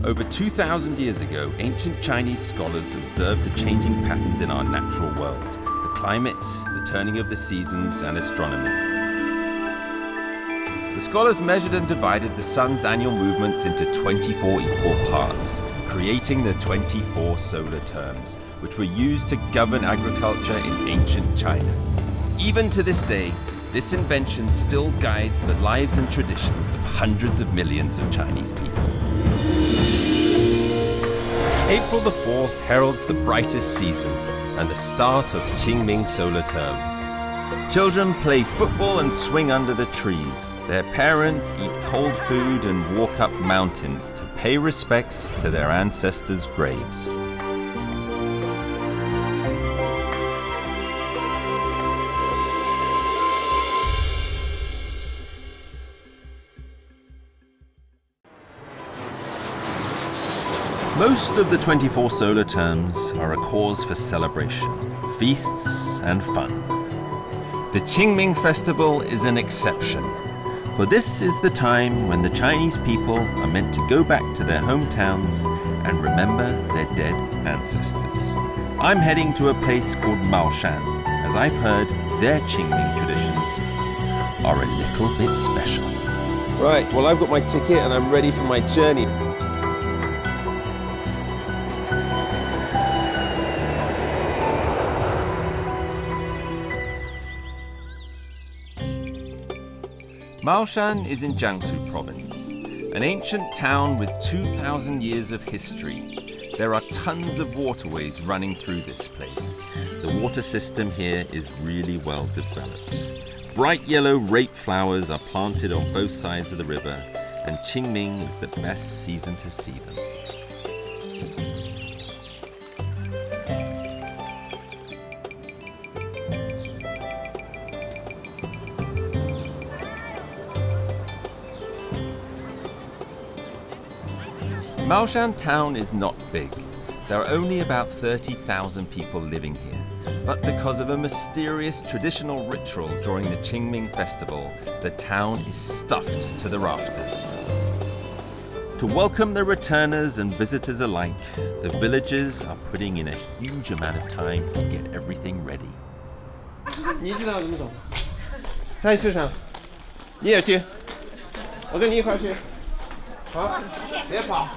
Over 2,000 years ago, ancient Chinese scholars observed the changing patterns in our natural world, the climate, the turning of the seasons, and astronomy. The scholars measured and divided the sun's annual movements into 24 equal parts, creating the 24 solar terms, which were used to govern agriculture in ancient China. Even to this day, this invention still guides the lives and traditions of hundreds of millions of Chinese people. April the 4th heralds the brightest season and the start of Qingming solar term. Children play football and swing under the trees. Their parents eat cold food and walk up mountains to pay respects to their ancestors' graves. Most of the 24 solar terms are a cause for celebration, feasts, and fun. The Qingming festival is an exception, for this is the time when the Chinese people are meant to go back to their hometowns and remember their dead ancestors. I'm heading to a place called Maoshan, as I've heard their Qingming traditions are a little bit special. Right, well I've got my ticket and I'm ready for my journey. Maoshan is in Jiangsu province, an ancient town with 2,000 years of history. There are tons of waterways running through this place. The water system here is really well developed. Bright yellow rape flowers are planted on both sides of the river, and Qingming is the best season to see them. Maoshan town is not big. There are only about 30,000 people living here. But because of a mysterious traditional ritual during the Qingming festival, the town is stuffed to the rafters. To welcome the returners and visitors alike, the villagers are putting in a huge amount of time to get everything ready. 你知道怎么走？菜市场，你也去，我跟你一块去。好，别跑。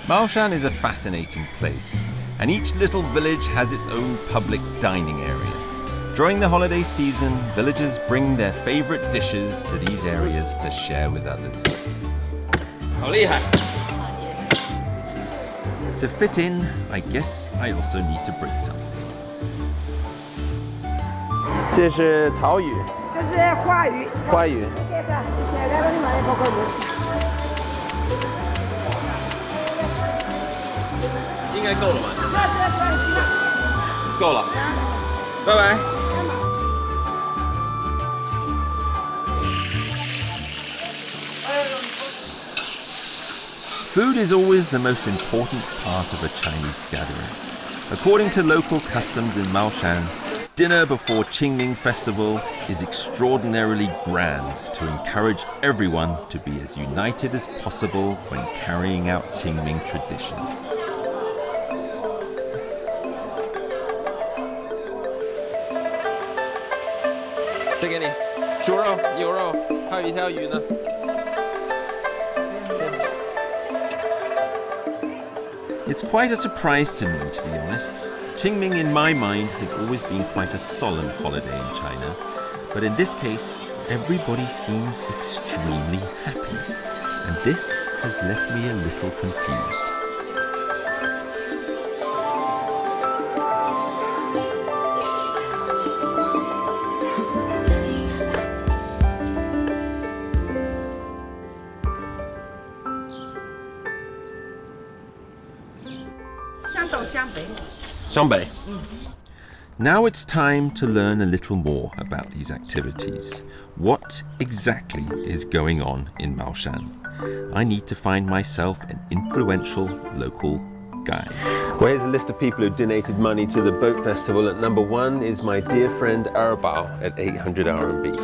Maoshan is a fascinating place, and each little village has its own public dining area. During the holiday season, villagers bring their favorite dishes to these areas to share with others. 好厉害! To fit in, I guess I also need to bring something. 这是草鱼，这是花鱼。花鱼。谢谢，来了你买一包花鱼。应该够了吧？够了，拜拜。Food is always the most important part of a Chinese gathering. According to local customs in Maoshan, dinner before Qingming festival is extraordinarily grand to encourage everyone to be as united as possible when carrying out Qingming traditions. It's quite a surprise to me, to be honest. Qingming, in my mind, has always been quite a solemn holiday in China, but in this case, everybody seems extremely happy, and this has left me a little confused. Now it's time to learn a little more about these activities. What exactly is going on in Maoshan? I need to find myself an influential local guy. Well, here's a list of people who donated money to the boat festival. At number 1 is my dear friend Erbao at 800 RMB.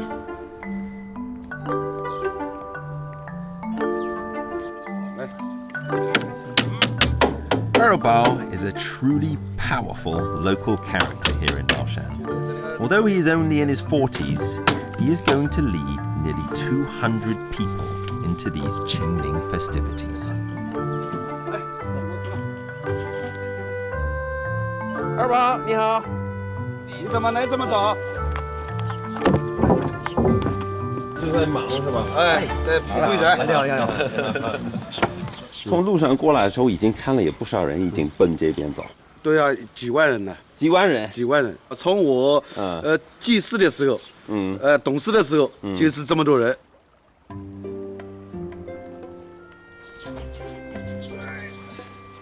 Erbao is a truly powerful local character here in Baoshan. Although he is only in his 40s, he is going to lead nearly 200 people into these Qingming festivities. Erbao, 你好。你怎么来这么早？就在忙是吧？哎，在排队着。你好。从路上过来的时候，已经看了有不少人已经奔这边走。对啊，几万人呢，几万人。几万人。从我记事的时候，懂事的时候，就是这么多人。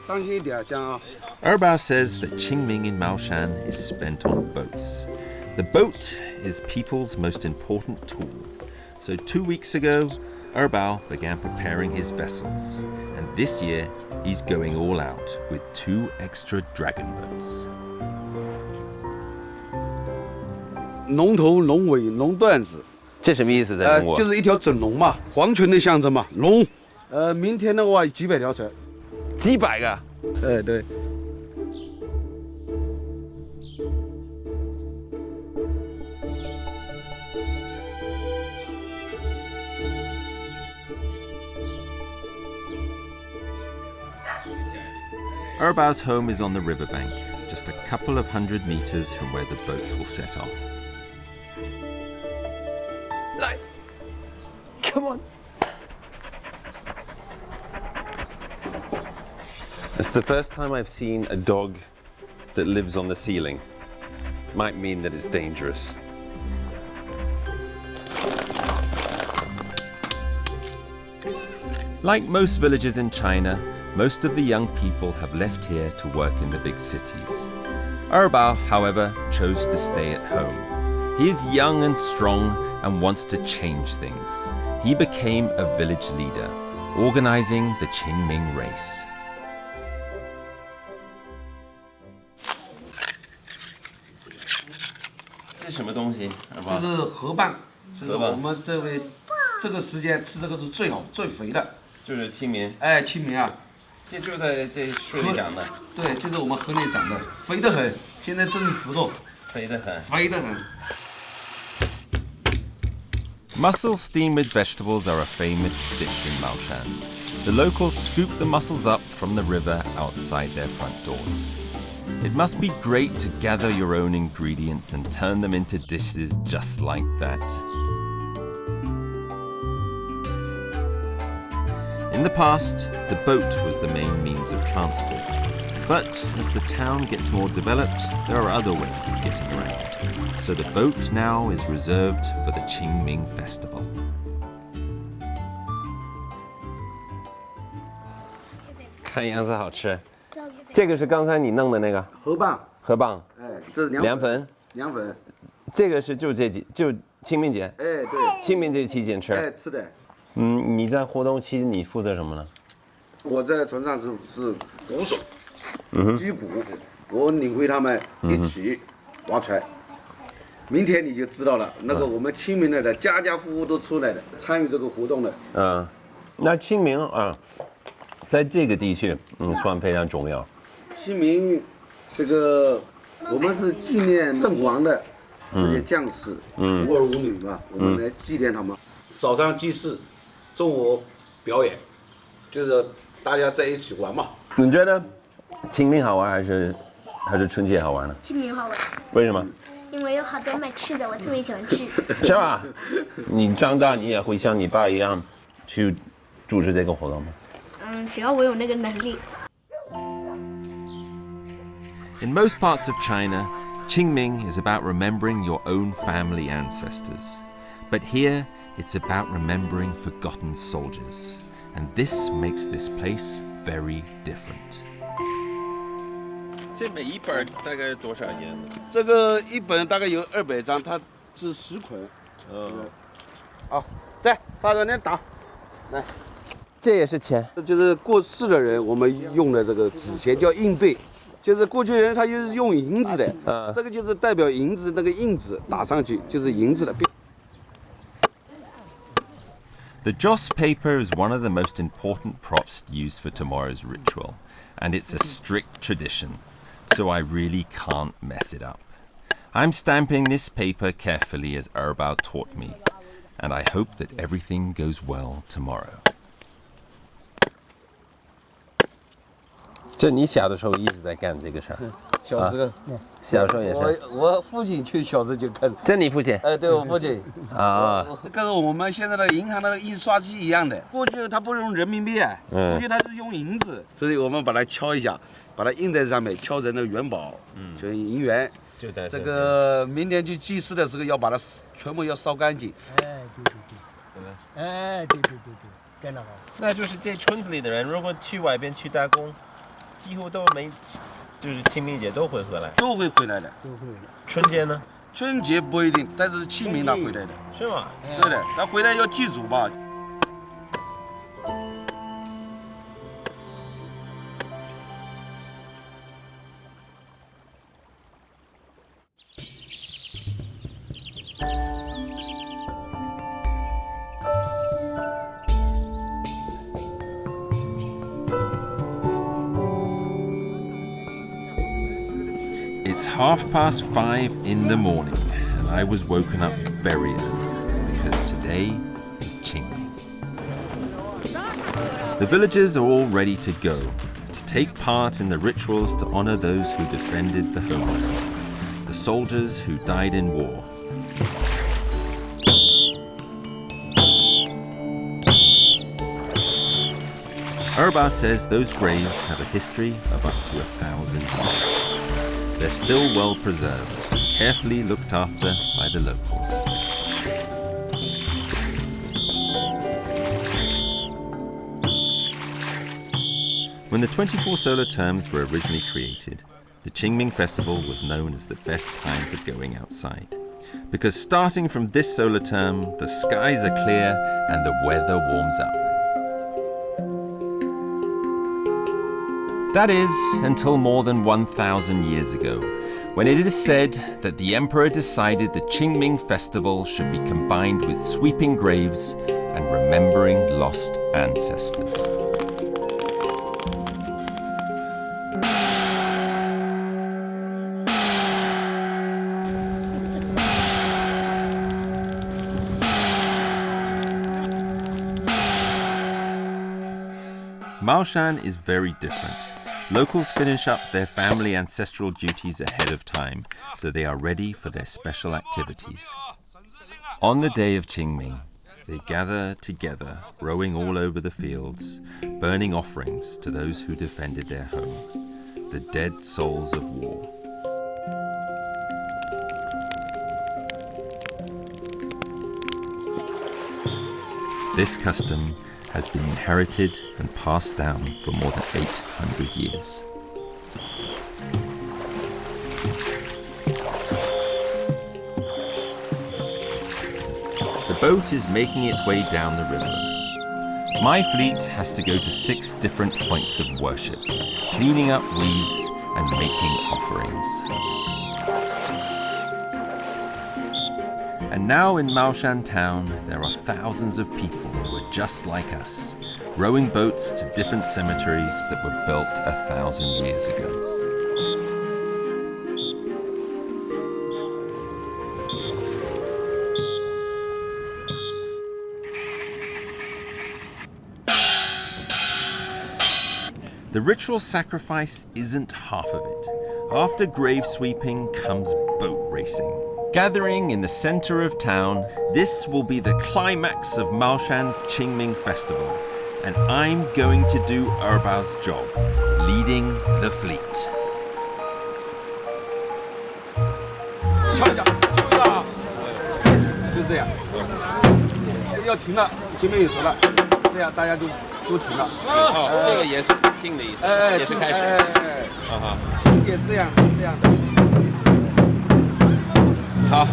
当心一点，这样啊。Erbao says that Qingming in Maoshan is spent on boats. The boat is people's most important tool. So 2 weeks ago, Erbao began preparing his vessels. And this year, he's going all out with 2 extra dragon boats. 龙头、龙尾、龙段子，这什么意思？在中国？就是一条整龙嘛，皇权的象征嘛，龙。明天的话几百条船。几百个？对。Erbao's home is on the riverbank, just a couple of 100 meters from where the boats will set off. Come on. It's the first time I've seen a dog that lives on the ceiling. Might mean that it's dangerous. Like most villages in China, most of the young people have left here to work in the big cities. Erbao, however, chose to stay at home. He is young and strong and wants to change things. He became a village leader, organizing the Qingming race. 这什么东西？这是河蚌，就是我们这个时间吃这个是最好最肥的。就是清明。哎，清明啊，这就在这水里长的。对，就是我们河里长的，肥得很。现在正是时候。肥得很。肥得很。Mussels steamed with vegetables are a famous dish in Maoshan. The locals scoop the mussels up from the river outside their front doors. It must be great to gather your own ingredients and turn them into dishes just like that. In the past, the boat was the main means of transport. But as the town gets more developed, there are other ways of getting around. So the boat now is reserved for the Qingming festival. 看样子好吃。这个是刚才你弄的那个河蚌。河蚌。哎，这是凉粉。凉粉。这个是就清明节。哎，对。清明节期间吃。哎，吃的。你在活动期你负责什么呢？我在船上是鼓手，击鼓，我领会他们一起划船。明天你就知道了，那个我们清明来的家家户户都出来的，参与这个活动的。那清明啊，在这个地区算非常重要。清明，这个我们是纪念阵亡的这些将士，无儿无女嘛，我们来纪念他们。早上祭祀。中午表演，就是大家在一起玩嘛。你觉得清明好玩还是春节好玩呢？清明好玩。为什么？因为有好多卖吃的，我特别喜欢吃。是吧？你长大你也会像你爸一样去组织这个活动吗？只要我有那个能力。In most parts of China, Qingming is about remembering your own family ancestors. But here, it's about remembering forgotten soldiers. And this makes this place very different. 这每一本大概多少页？这个一本大概有200张，它是10捆。好，再发着点打，来。这也是钱。就是过世的人我们用的这个纸钱叫硬币，就是过去人他就是用银子的，这个就是代表银子那个印子打上去就是银子的。The joss paper is one of the most important props used for tomorrow's ritual, and it's a strict tradition, so I really can't mess it up. I'm stamping this paper carefully as Erbao taught me, and I hope that everything goes well tomorrow. 这你小的时候一直在干这个事儿？小时候，小时候也是。我父亲就小时候就看。这你父亲？对我父亲。啊。跟我们现在的银行的印刷机一样的，过去他不用人民币啊，过去他是用银子，所以我们把它敲一下，把它印在上面，敲成那个元宝，就是银元。这个明天去祭祀的时候要把它全部要烧干净。对，那就是这村子里的人，如果去外边去打工，几乎都没，就是清明节都会回来。都会回来的。春节呢？春节不一定，但是清明他回来的。是吗？对的，他回来要祭祖吧。It's 5:30 in the morning, and I was woken up very early because today is Qingming. The villagers are all ready to go, to take part in the rituals to honor those who defended the homeland, the soldiers who died in war. Erbao says those graves have a history of up to 1,000 years. They're still well preserved, carefully looked after by the locals. When the 24 solar terms were originally created, the Qingming festival was known as the best time for going outside. Because starting from this solar term, the skies are clear and the weather warms up. That is, until more than 1,000 years ago, when it is said that the emperor decided the Qingming festival should be combined with sweeping graves and remembering lost ancestors. Maoshan is very different. Locals finish up their family ancestral duties ahead of time, so they are ready for their special activities. On the day of Qingming, they gather together, rowing all over the fields, burning offerings to those who defended their home, the dead souls of war. This custom has been inherited and passed down for more than 800 years. The boat is making its way down the river. My fleet has to go to 6 different points of worship, cleaning up weeds and making offerings. And now in Maoshan town, there are thousands of people who are just like us, rowing boats to different cemeteries that were built 1,000 years ago. The ritual sacrifice isn't half of it. After grave sweeping comes boat racing. Gathering in the center of town, this will be the climax of Maoshan's Qingming festival, and I'm going to do Erbao's job, leading the fleet. 敲一下，休一下啊，就是这样，要停了，前面有熟了，这样大家都停了。哦，这个也是定的意思，也是开始。也是这样的。好。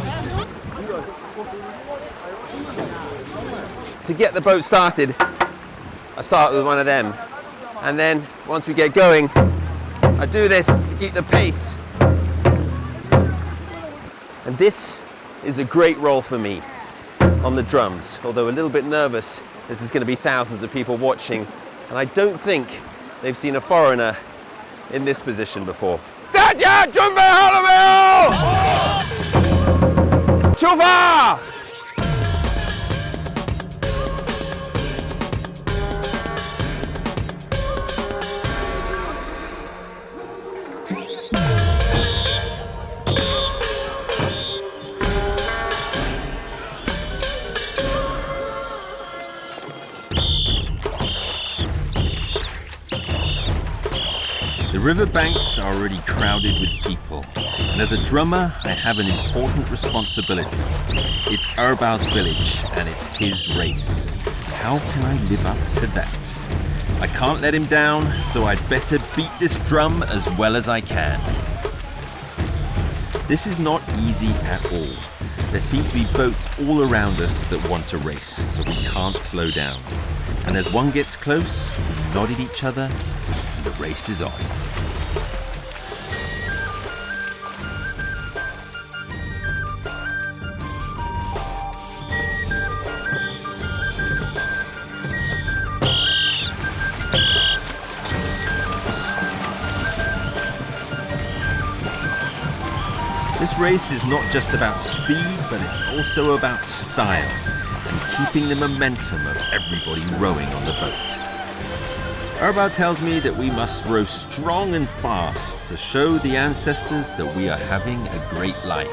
To get the boat started, I start with one of them. And then once we get going, I do this to keep the pace. And this is a great role for me on the drums, although a little bit nervous. This is going to be thousands of people watching, and I don't think they've seen a foreigner in this position before. 大家准备好了没有？出发！ The riverbanks are already crowded with people, and as a drummer, I have an important responsibility. It's Erbao's village, and it's his race. How can I live up to that? I can't let him down, so I'd better beat this drum as well as I can. This is not easy at all. There seem to be boats all around us that want to race, so we can't slow down. And as one gets close, we nod at each other, and the race is on. This race is not just about speed, but it's also about style and keeping the momentum of everybody rowing on the boat. Erbao tells me that we must row strong and fast to show the ancestors that we are having a great life.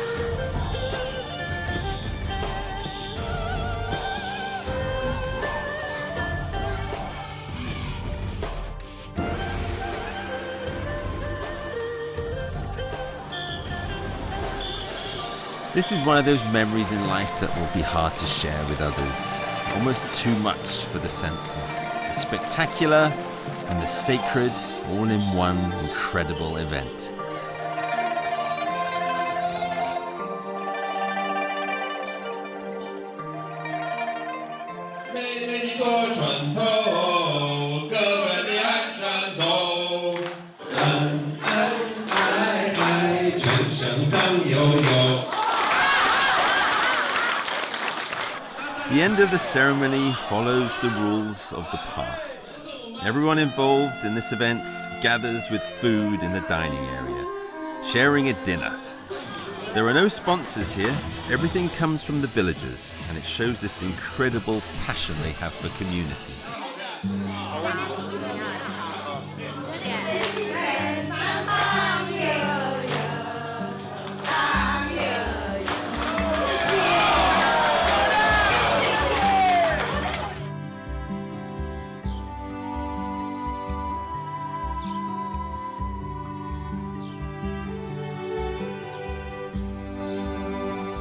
This is one of those memories in life that will be hard to share with others. Almost too much for the senses. The spectacular and the sacred all in one incredible event. The end of the ceremony follows the rules of the past. Everyone involved in this event gathers with food in the dining area, sharing a dinner. There are no sponsors here. Everything comes from the villagers, and it shows this incredible passion they have for community.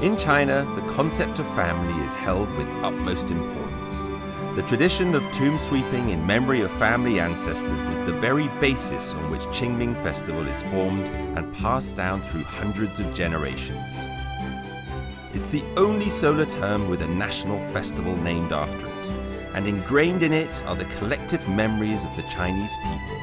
In China, the concept of family is held with utmost importance. The tradition of tomb sweeping in memory of family ancestors is the very basis on which Qingming Festival is formed and passed down through hundreds of generations. It's the only solar term with a national festival named after it, and ingrained in it are the collective memories of the Chinese people.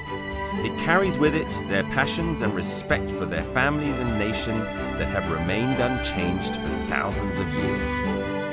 It carries with it their passions and respect for their families and nation that have remained unchanged for thousands of years.